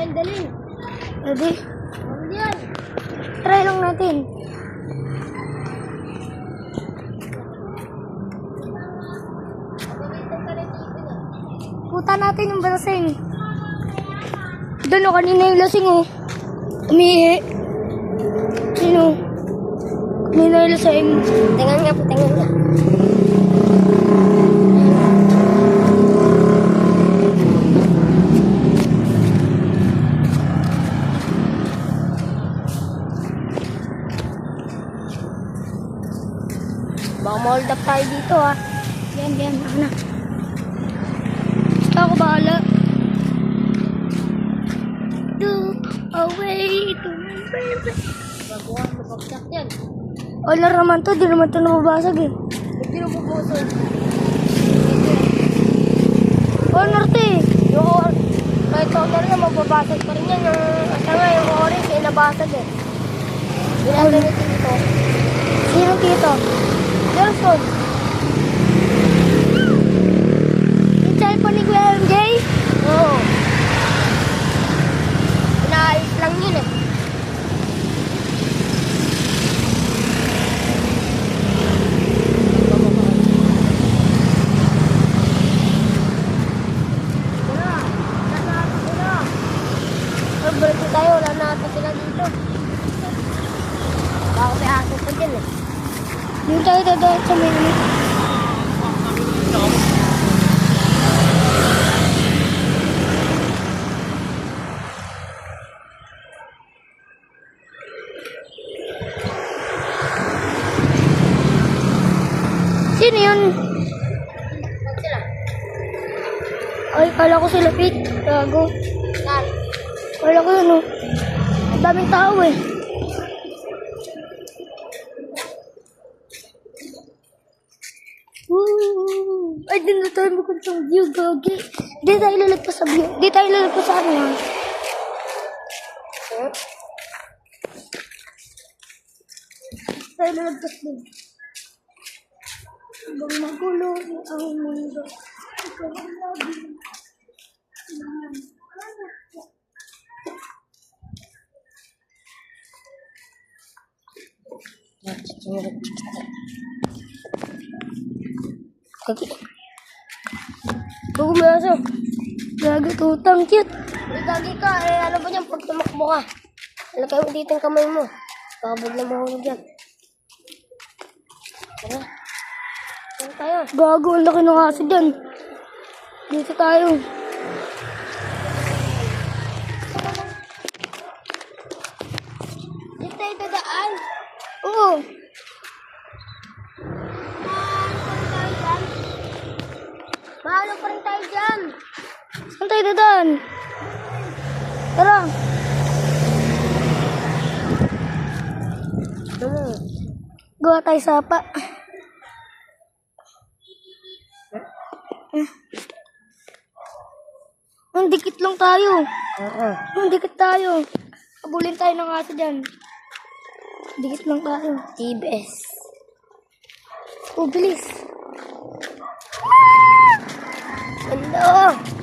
yan, dali. Ready? Yan. Try lang natin. Puta natin yung basing. Doon o, kanina yung lasing o. Umihi. Sino? Kanina yung lasing. Tingnan nga po, tingnan nga. Baka ma-hold up tayo dito ha. Yan, ako na. Basta ako bahala. Away to my baby. Baguhan, mabagsak yan. Honor naman to, di naman to nababasag eh. Hindi na bubusol. Honor to eh. Yung kahit total na mababasag pa rin yan. Asa nga yung orange ay nabasag eh. Ginagamitin dito. Sino dito? Nelson. Yung cellphone ni Kuya MJ? Oo. Inaayos lang yun eh. Balik tayo, wala na ata sila dito. Baka may aso pa dyan eh. Yung tayo dadaan sa may ano. Sino yun? Saan sila? Ay, kala ko sila Pete. Gago. Saan? Kala ko yun oh. Ang daming tao eh. Woo! Ay, din na tayo magandang view, gagi. Di tayo lalagpas sa view. Di tayo lalagpas sa ano yan. Tayo lalagpas din. Habang magulo ang mundo. Ikaw ang lagi. Kaki. Bukumaso. Gagi, tutang cute. Gagi ka, eh ano ba yan pag tumakbo ka? Lagay mo dito yung kamay mo. Kabog na mahulog yan. Tara. Saan tayo? Gago, ang laki ng aso dyan. Dito tayo. Dito tayo dadaan. Oo. Mahalo pa rin tayo dyan. Saan tayo dadaan? Tara. Gawa tayo sapa. Ang dikit lang tayo. Oo. Ang dikit tayo. Abulin tayo ng aso dyan. Dikit lang tayo. TBS. Oh, bilis. Ganda oh.